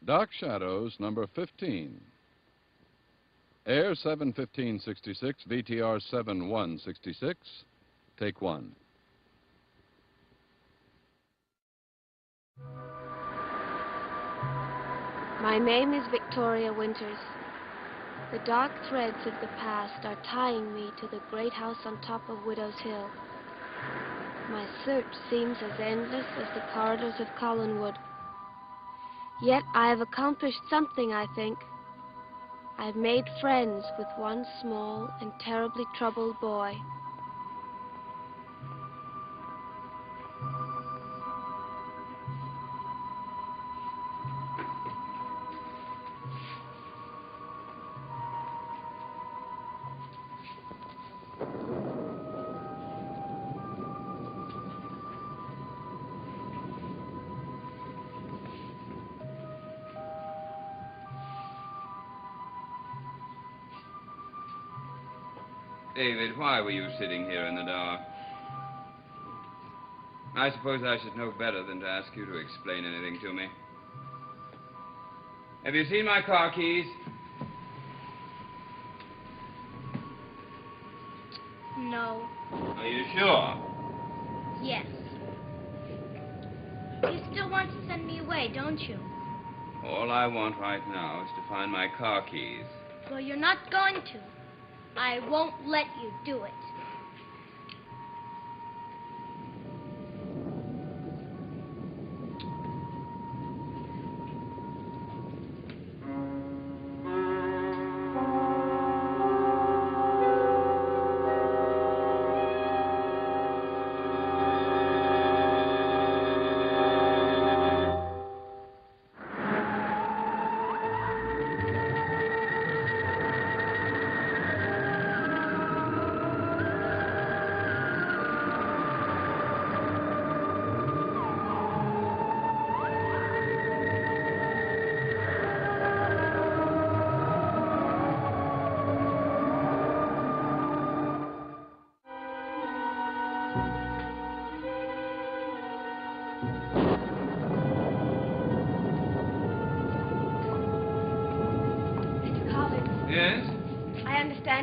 Dark Shadows, number 15. Air 71566, VTR 7166. Take one. My name is Victoria Winters. The dark threads of the past are tying me to the great house on top of Widow's Hill. My search seems as endless as the corridors of Collinwood. Yet I have accomplished something, I think. I've made friends with one small and terribly troubled boy. David, why were you sitting here in the dark? I suppose I should know better than to ask you to explain anything to me. Have you seen my car keys? No. Are you sure? Yes. You still want to send me away, don't you? All I want right now is to find my car keys. Well, you're not going to. I won't let you do it.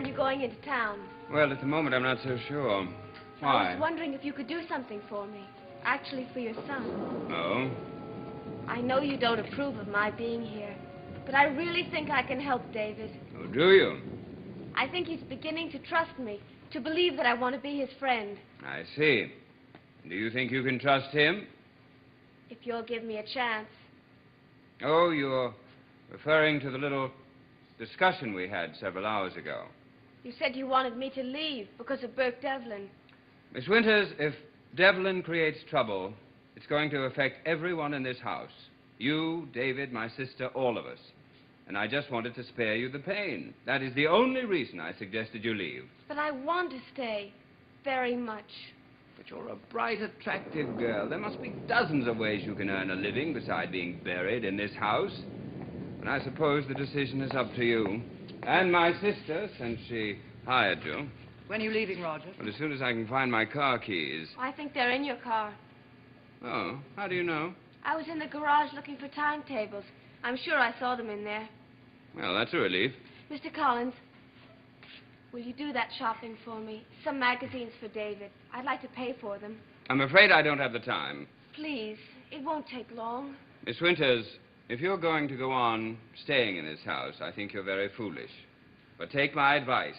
You're going into town. Well, at the moment, I'm not so sure. Why? I was wondering if you could do something for me. Actually, for your son. Oh? I know you don't approve of my being here, but I really think I can help David. Oh, do you? I think he's beginning to trust me, to believe that I want to be his friend. I see. Do you think you can trust him? If you'll give me a chance. Oh, you're referring to the little discussion we had several hours ago. You said you wanted me to leave because of Burke Devlin. Miss Winters, if Devlin creates trouble, it's going to affect everyone in this house. You, David, my sister, all of us. And I just wanted to spare you the pain. That is the only reason I suggested you leave. But I want to stay. Very much. But you're a bright, attractive girl. There must be dozens of ways you can earn a living beside being buried in this house. And I suppose the decision is up to you. And my sister, since she hired you. When are you leaving, Roger? Well, as soon as I can find my car keys. I think they're in your car. Oh, how do you know? I was in the garage looking for timetables. I'm sure I saw them in there. Well, that's a relief. Mr. Collins, will you do that shopping for me? Some magazines for David. I'd like to pay for them. I'm afraid I don't have the time. Please, it won't take long. Miss Winters, if you're going to go on staying in this house, I think you're very foolish. But take my advice.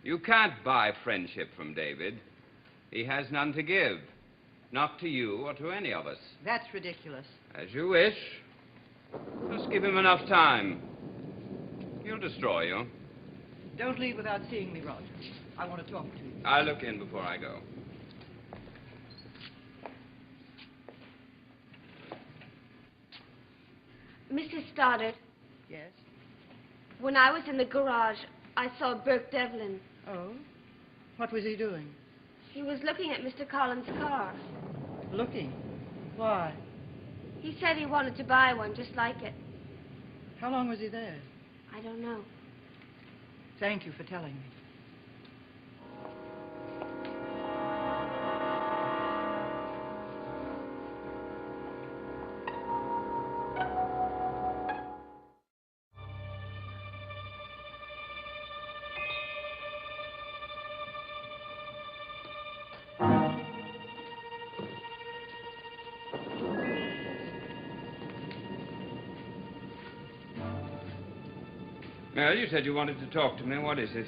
You can't buy friendship from David. He has none to give. Not to you or to any of us. That's ridiculous. As you wish. Just give him enough time. He'll destroy you. Don't leave without seeing me, Roger. I want to talk to you. I'll look in before I go. Mrs. Stoddard. Yes? When I was in the garage, I saw Burke Devlin. Oh? What was he doing? He was looking at Mr. Collins' car. Looking? Why? He said he wanted to buy one just like it. How long was he there? I don't know. Thank you for telling me. Well, you said you wanted to talk to me. What is it?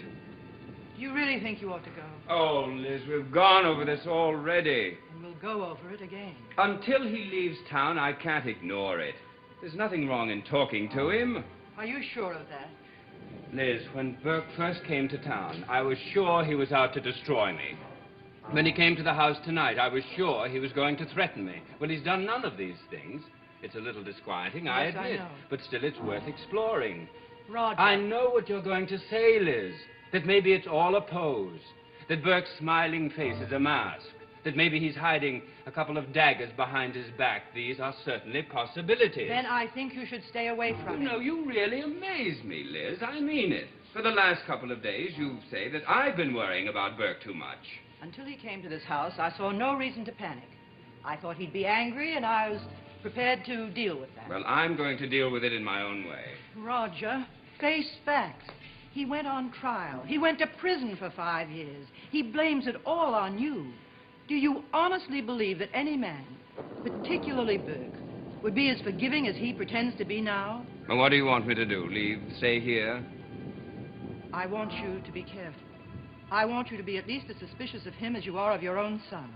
You really think you ought to go? Oh, Liz, we've gone over this already. And we'll go over it again. Until he leaves town, I can't ignore it. There's nothing wrong in talking to him. Are you sure of that? Liz, when Burke first came to town, I was sure he was out to destroy me. When he came to the house tonight, I was sure he was going to threaten me. Well, he's done none of these things. It's a little disquieting, I Yes, I admit. know. But still, it's worth exploring. Roger. I know what you're going to say, Liz. That maybe it's all a pose. That Burke's smiling face is a mask. That maybe he's hiding a couple of daggers behind his back. These are certainly possibilities. Then I think you should stay away from him. No, you really amaze me, Liz. I mean it. For the last couple of days, you say that I've been worrying about Burke too much. Until he came to this house, I saw no reason to panic. I thought he'd be angry, and I was prepared to deal with that. Well, I'm going to deal with it in my own way. Roger, face facts. He went on trial. He went to prison for 5 years. He blames it all on you. Do you honestly believe that any man, particularly Burke, would be as forgiving as he pretends to be now? Well, what do you want me to do? Leave? Stay here? I want you to be careful. I want you to be at least as suspicious of him as you are of your own son.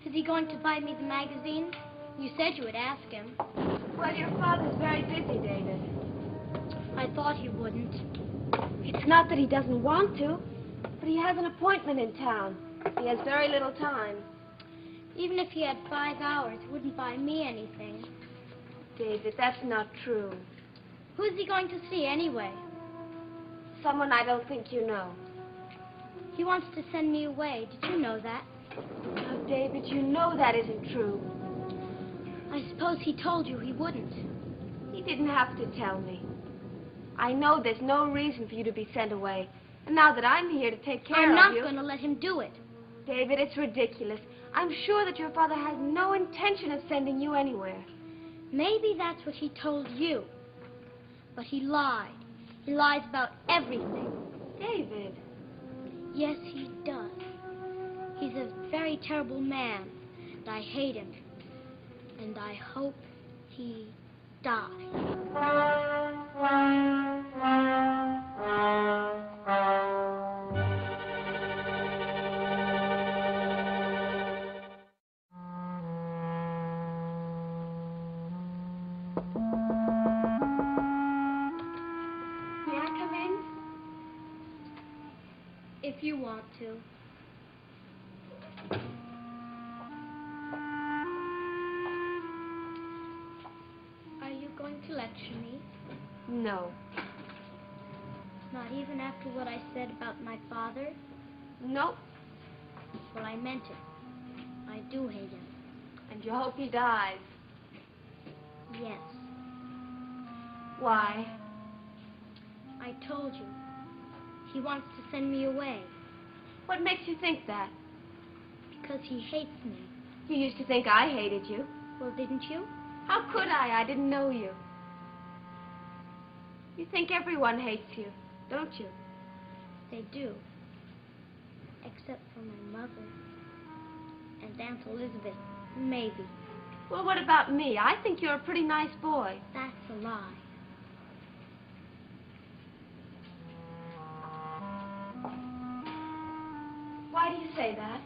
Is he going to buy me the magazine? You said you would ask him. Well, your father's very busy, David. I thought he wouldn't. It's not that he doesn't want to, but he has an appointment in town. He has very little time. Even if he had 5 hours, he wouldn't buy me anything. David, that's not true. Who's he going to see anyway? Someone I don't think you know. He wants to send me away. Did you know that? Oh, David, you know that isn't true. I suppose he told you he wouldn't. He didn't have to tell me. I know there's no reason for you to be sent away. And now that I'm here to take care I'm of not you... going to let him do it. David, it's ridiculous. I'm sure that your father has no intention of sending you anywhere. Maybe that's what he told you. But he lied. He lies about everything. David. Yes, he does. He's a very terrible man, and I hate him. And I hope he dies. May I come in? If you want to. Are you going to lecture me? No. Not even after what I said about my father? Nope. Well, I meant it. I do hate him. And you hope he dies. Yes. Why? I told you. He wants to send me away What makes you think that? because he hates me. You used to think I hated you. Well, didn't you? How could I? I didn't know you. You think everyone hates you, don't you? They do. Except for my mother. And Aunt Elizabeth, maybe. Well, what about me? I think you're a pretty nice boy. That's a lie. Why do you say that?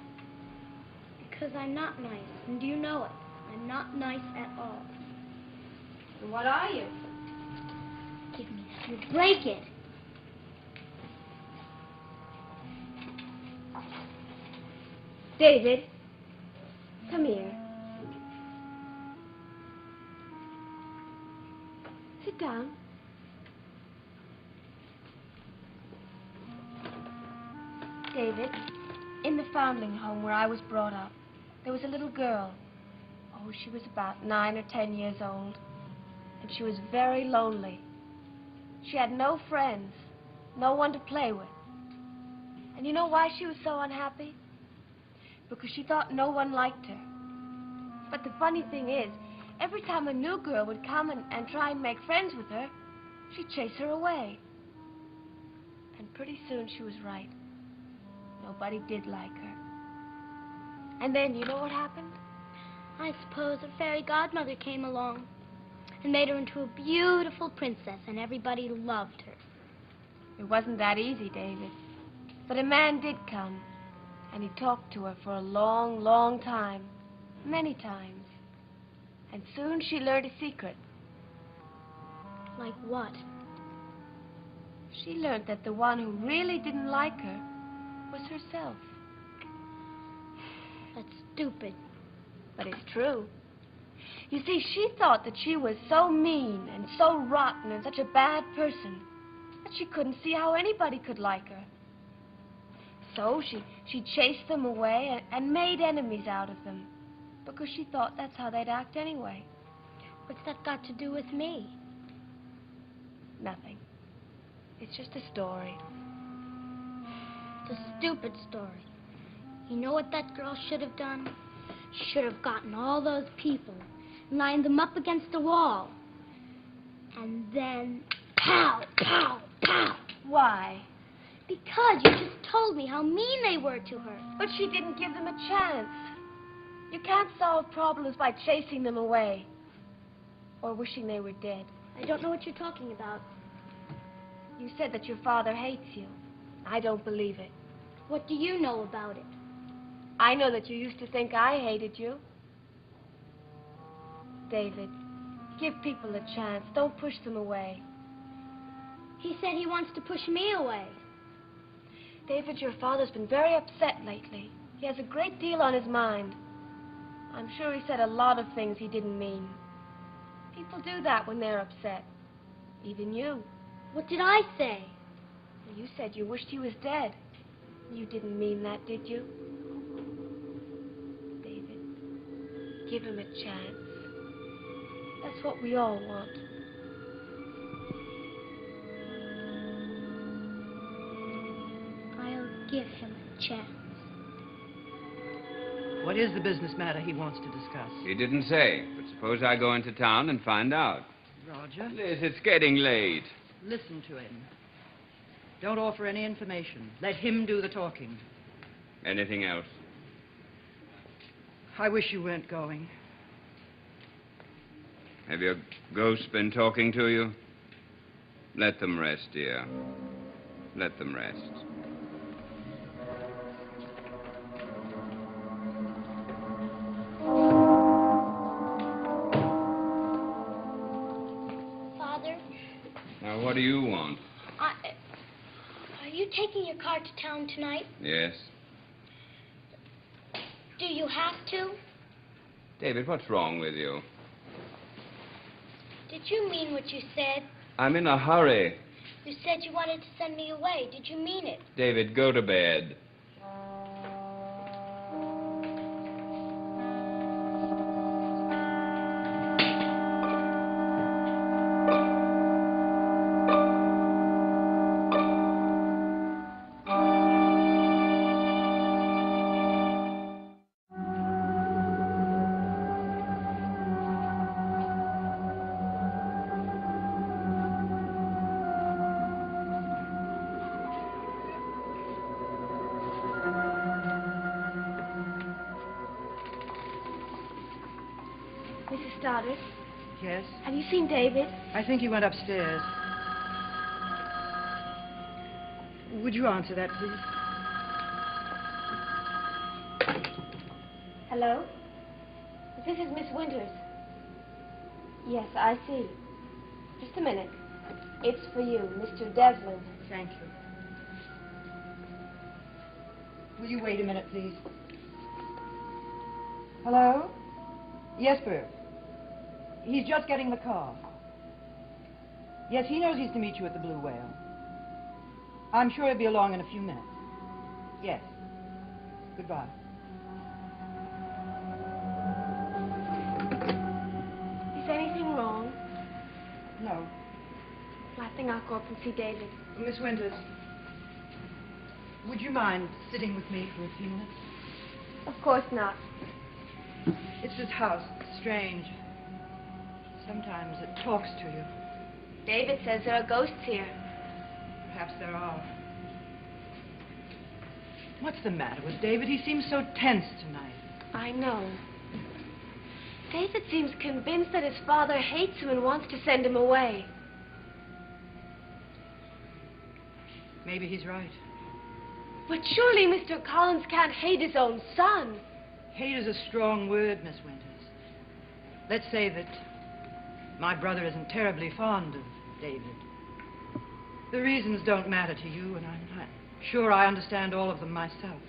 Because I'm not nice, and you know it. I'm not nice at all. And what are you? Give me that. You break it. David, come here. Sit down. David, in the foundling home where I was brought up, there was a little girl. Oh, she was about 9 or 10 years old. And she was very lonely. She had no friends, no one to play with. And you know why she was so unhappy? Because she thought no one liked her. But the funny thing is, every time a new girl would come and try and make friends with her, she'd chase her away. And pretty soon she was right. Nobody did like her. And then, you know what happened? I suppose a fairy godmother came along. and made her into a beautiful princess, and everybody loved her. It wasn't that easy, David. But a man did come, and he talked to her for a long, long time. Many times. And soon she learned a secret. Like what? She learned that the one who really didn't like her was herself. That's stupid. But it's true. You see, she thought that she was so mean and so rotten and such a bad person that she couldn't see how anybody could like her. So she chased them away and made enemies out of them because she thought that's how they'd act anyway. What's that got to do with me? Nothing. It's just a story. It's a stupid story. You know what that girl should have done? She should have gotten all those people and lined them up against the wall. And then, pow, pow, pow. Why? Because you just told me how mean they were to her. But she didn't give them a chance. You can't solve problems by chasing them away or wishing they were dead. I don't know what you're talking about. You said that your father hates you. I don't believe it. What do you know about it? I know that you used to think I hated you. David, give people a chance. Don't push them away. He said he wants to push me away. David, your father's been very upset lately. He has a great deal on his mind. I'm sure he said a lot of things he didn't mean. People do that when they're upset. Even you. What did I say? You said you wished he was dead. You didn't mean that, did you? David, give him a chance. That's what we all want. I'll give him a chance. What is the business matter he wants to discuss? He didn't say, but suppose I go into town and find out. Roger, Liz, it's getting late. listen to him. Don't offer any information. Let him do the talking. Anything else? I wish you weren't going. Have your ghosts been talking to you? Let them rest, dear. Let them rest. Father, Now, what do you want? are you taking your car to town tonight? Yes? Do you have to? David, what's wrong with you? Did you mean what you said? I'm in a hurry. You said you wanted to send me away. Did you mean it? David, go to bed. Mrs. Stoddard, Yes? have you seen David? I think he went upstairs. Would you answer that, please? Hello? This is Miss Winters. Yes, I see. Just a minute. It's for you, Mr. Devlin. Thank you. Will you wait a minute, please? Hello? Yes, Bert. He's just getting the car. Yes, he knows he's to meet you at the Blue Whale. I'm sure he'll be along in a few minutes. Yes. Goodbye. Is anything wrong? No. I think I'll go up and see David. Miss Winters, would you mind sitting with me for a few minutes? Of course not. It's this house. It's strange. Sometimes it talks to you. David says there are ghosts here. Perhaps there are. What's the matter with David? He seems so tense tonight. I know. David seems convinced that his father hates him and wants to send him away. Maybe he's right. But surely Mr. Collins can't hate his own son. Hate is a strong word, Miss Winters. Let's say that my brother isn't terribly fond of David. The reasons don't matter to you, and I'm not sure I understand all of them myself.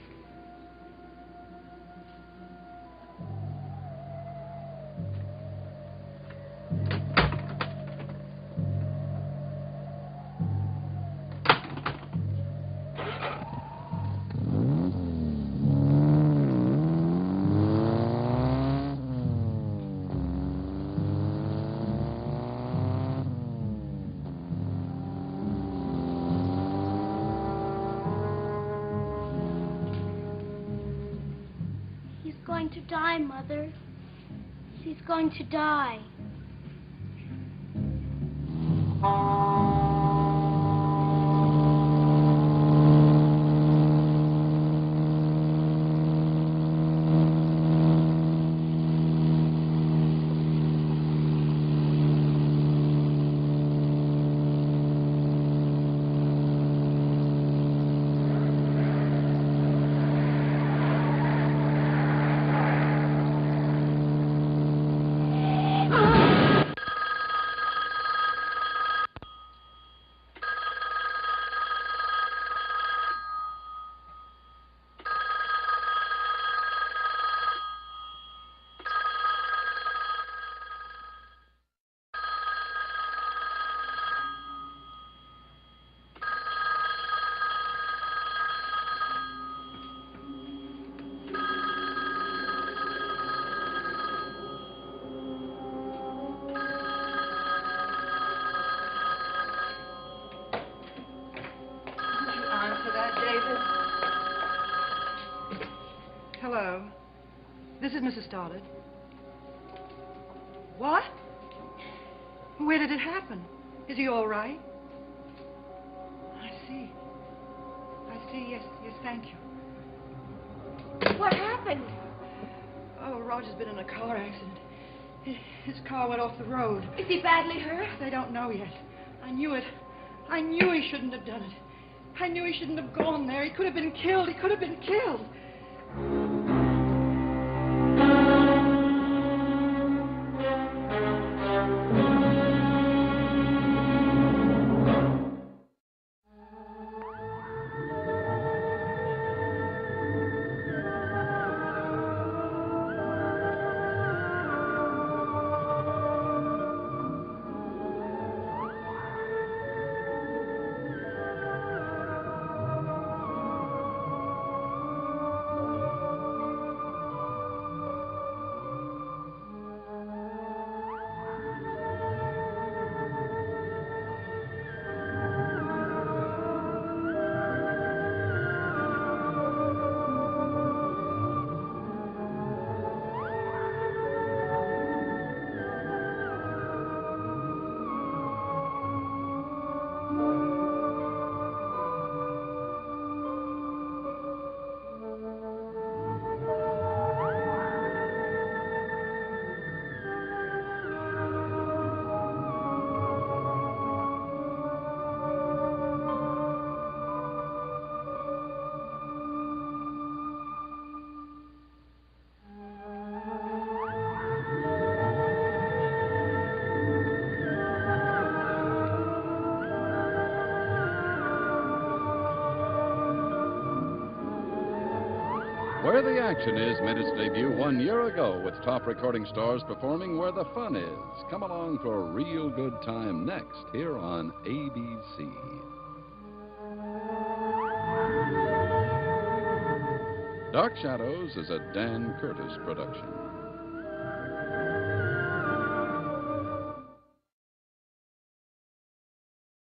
He's going to die, Mother. He's going to die. Hello. This is Mrs. Stoddard. What? Where did it happen? Is he all right? I see. Yes, thank you. What happened? Oh, Roger's been in a car accident. His car went off the road. Is he badly hurt? They don't know yet. I knew it. I knew he shouldn't have done it. I knew he shouldn't have gone there. He could have been killed. He could have been killed. Where the Action Is made its debut 1 year ago with top recording stars performing Where the Fun Is. Come along for a real good time next here on ABC. Dark Shadows is a Dan Curtis production.